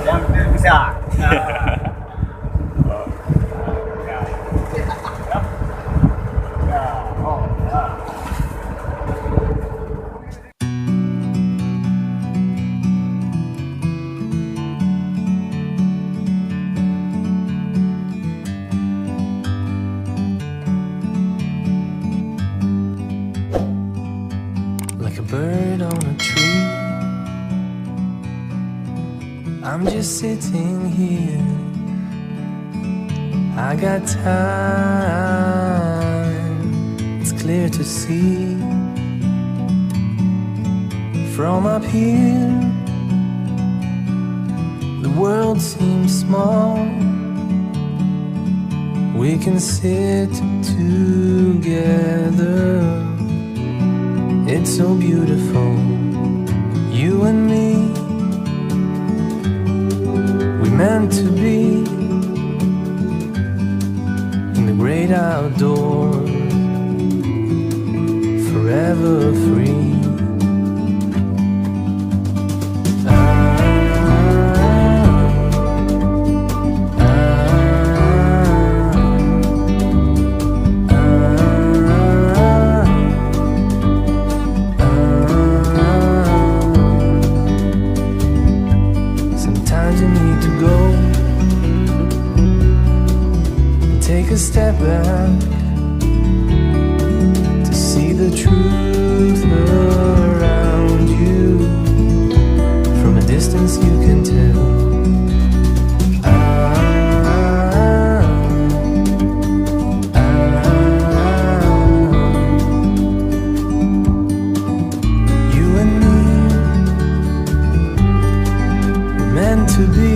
yang bisa. Like a bird on a tree, I'm just sitting here. I got time, it's clear to see. From up here, the world seems small. We can sit together. It's so beautiful, you and me. We meant to be in the great outdoors, forever free. Sometimes you need to go and take a step back to see the truth around you. From a distance you can tell. You and me were meant to be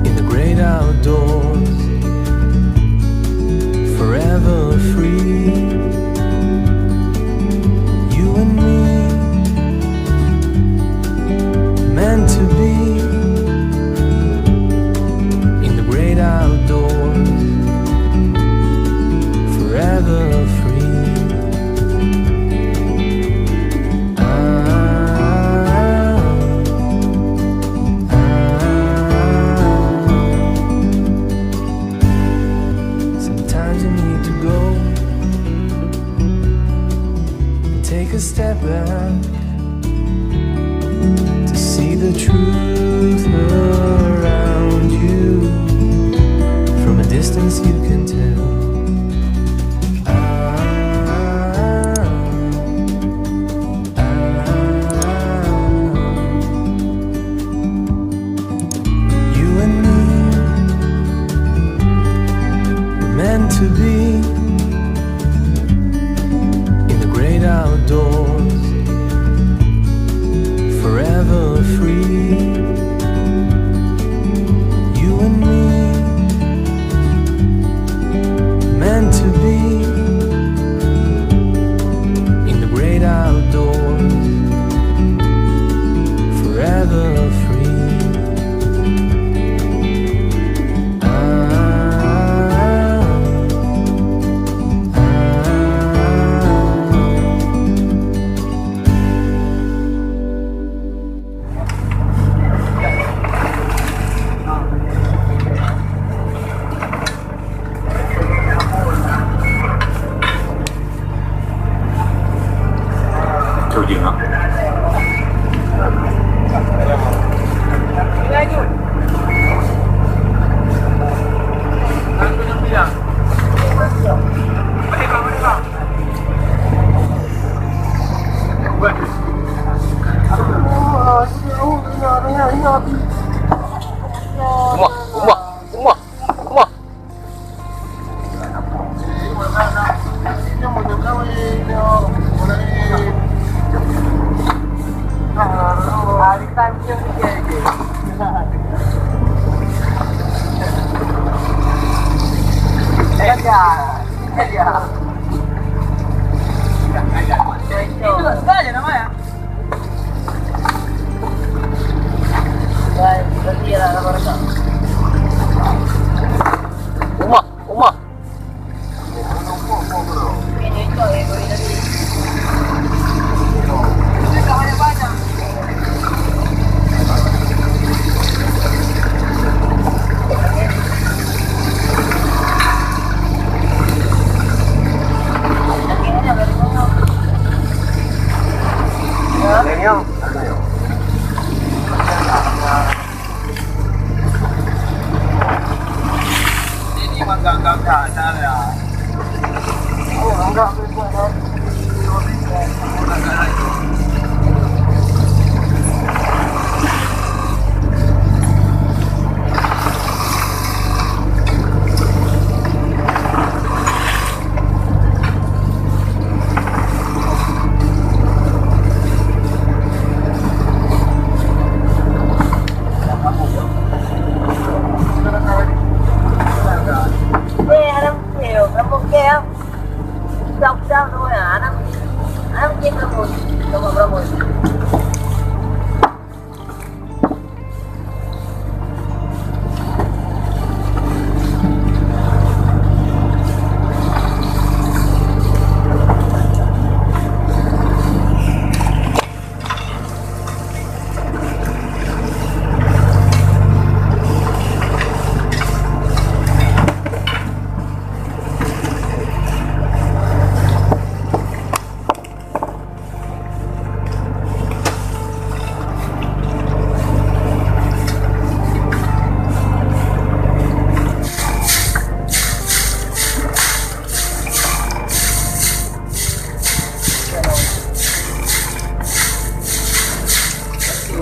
in the great outdoors, forever free. You and me meant to be in the great outdoors, forever free. Sometimes you need to go and take a step back to see the truth around you. From a distance you can tell. You and me were meant to be in the great outdoors, forever free. You and me meant to be in the great outdoors, forever free.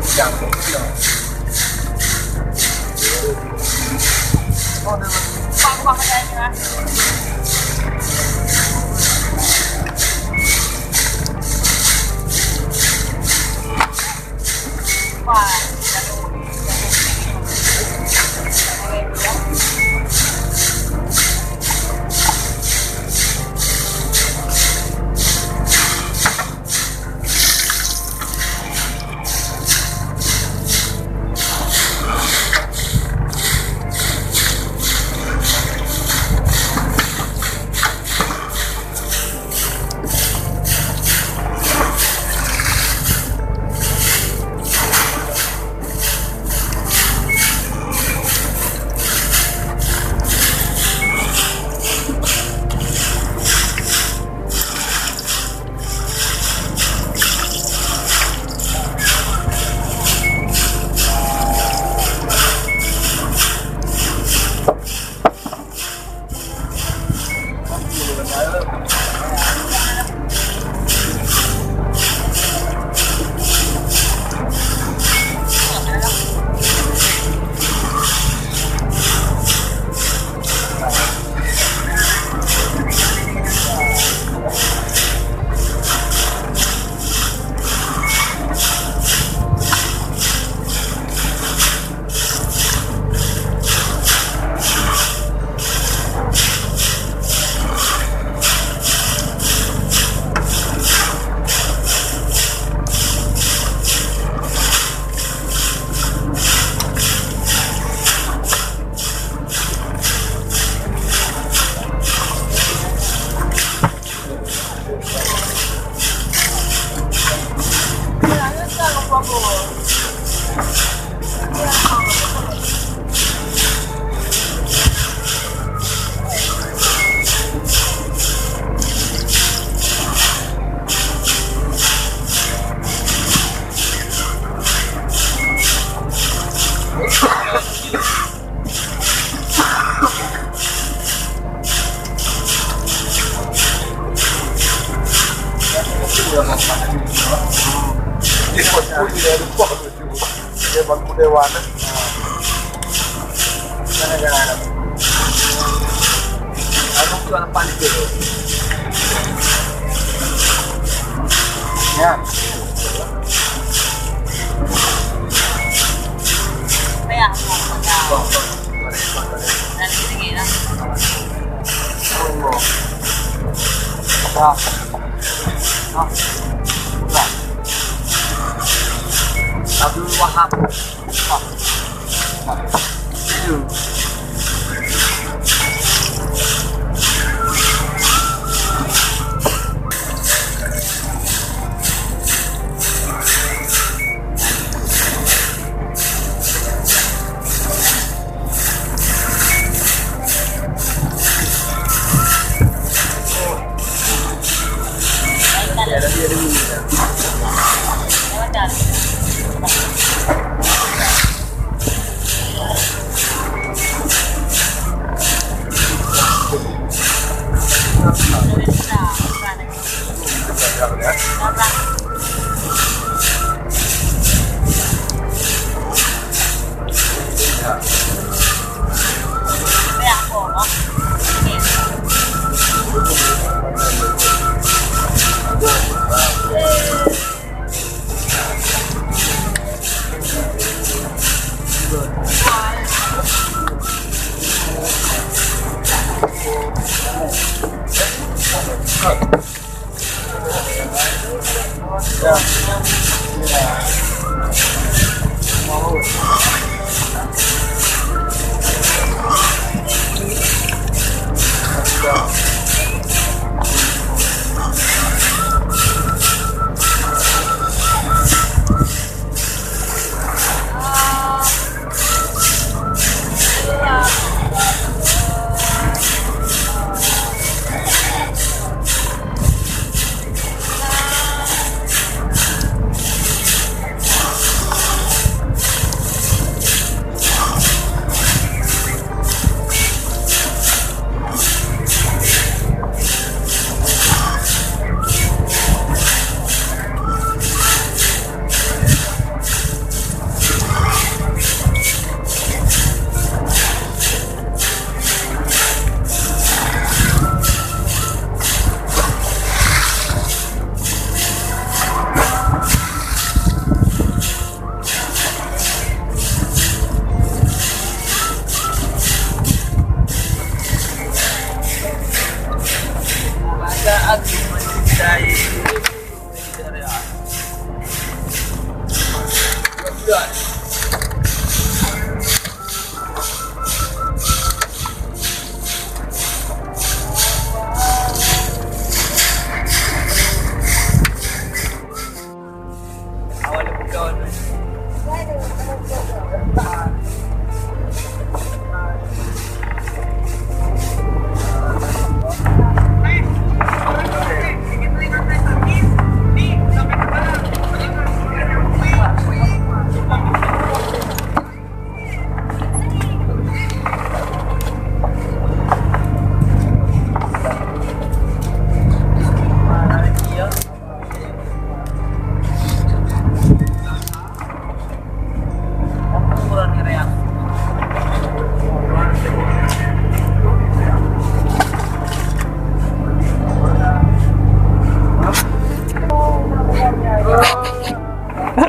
讲东西啊。放不放得开你们？哇！Dewan negara ano ko ang panig ya Kaya ako sige na. Abdul Wahab. juga. Awal buka tu.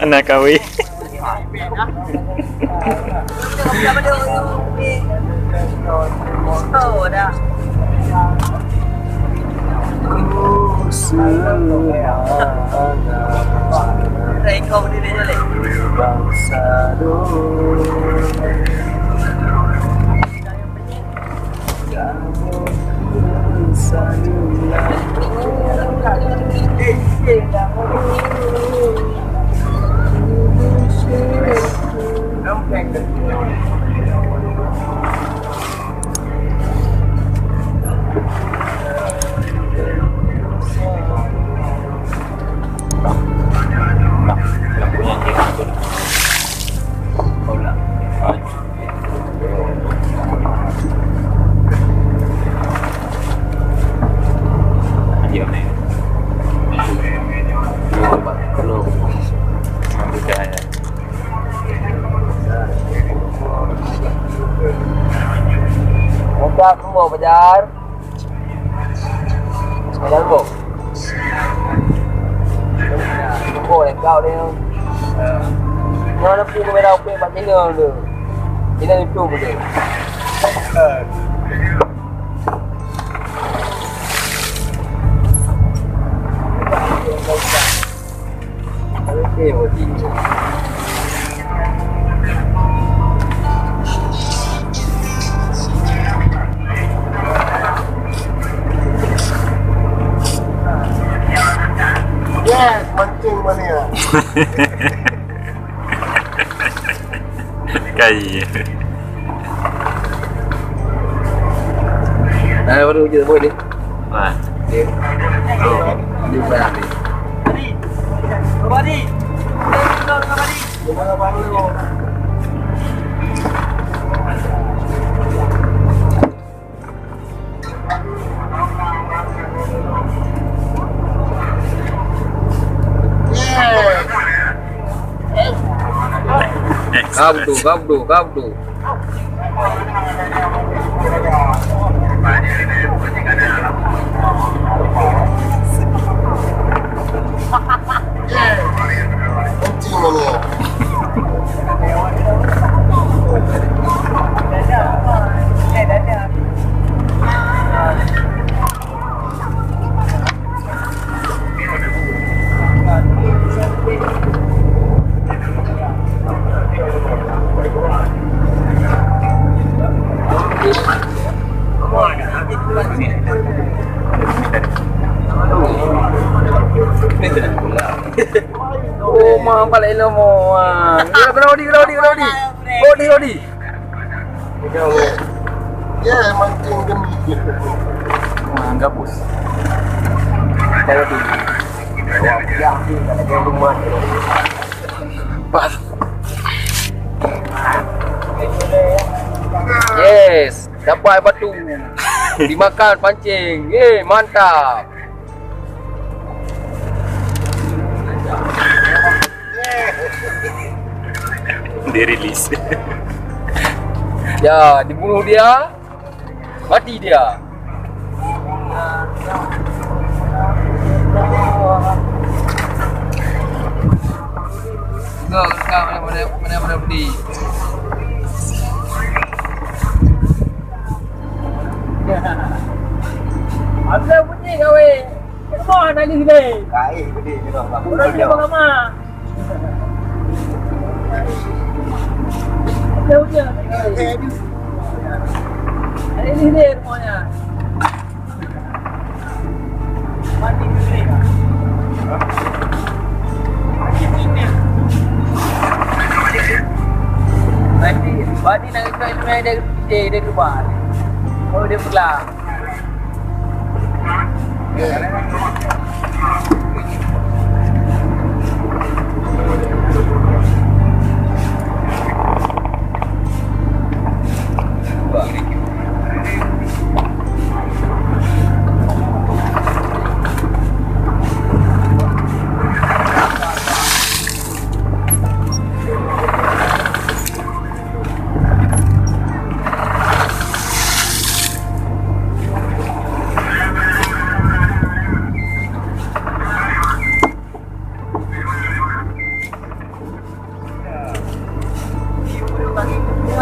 Anak kahwin. Oh, dah. Rekau berdiri je leh. Muka semua Fajar. Fajar bu. Kau yang kau dia. Mana pun kau berapa pun macam ni tu. Ini itu betul. Okay, betul. Yes, mancing mana? Kai. Baru je boleh. Wah. Dia. Dia berapa ni? Badi. Kau dengan Badi. Mana baru lu? Kabdu. Mancing mana? Oh, mah balik lomo. Rodi. Ya, mancing geni. Wah, gabus. Rodi. Ya, di rumah. Pas. Yes, dapat batu. Dimakan pancing. Mantap. Dirilis. Ya, dibunuh dia. Mati dia. Mana beli. Apa bunyi kau weh? Kau nak ni sini. Kai gede je dah. Orang dia bang ama. Ada hujan ni kawin. Ada hilir semuanya. Mandi sini. Mandi nak ikut ini dia keluar. Oh dia pulang.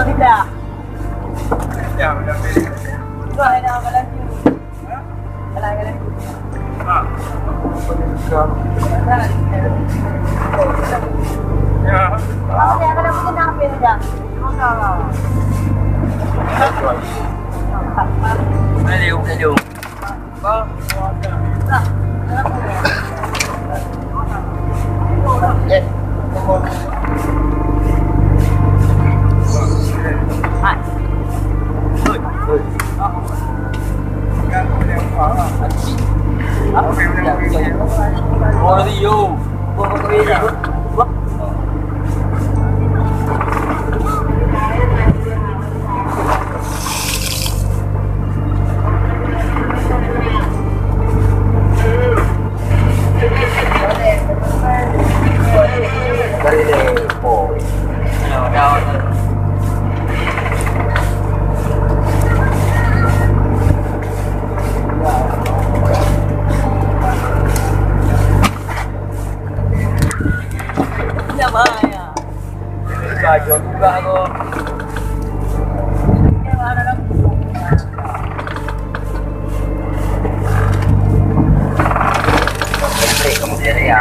Tidak. Sudah ada amalan ni. Amalan ni. Apa yang akan mungkin nak pilih dah? Hello. Yes. Oh, Rio. Baju juga aku. Kemudian ya.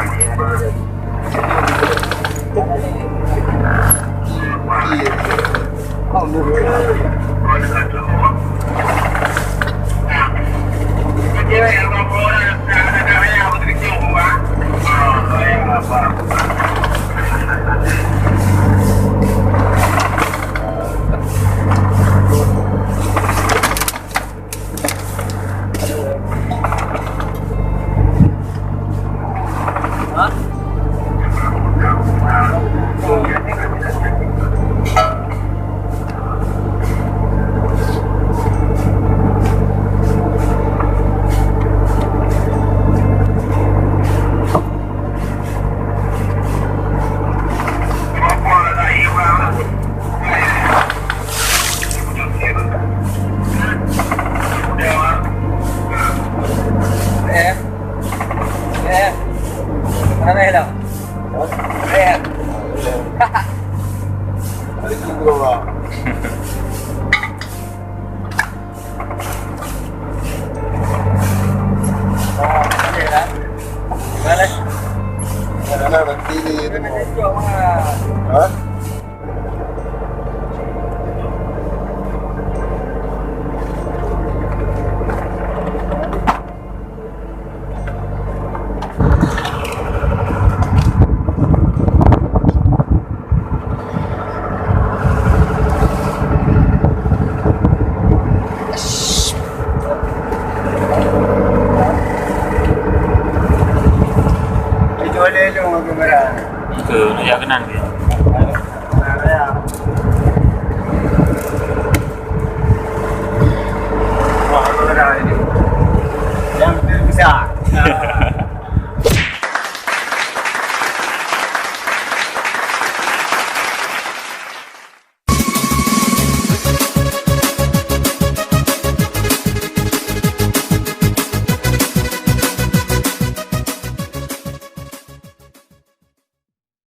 Ke nak jaga kenan dia.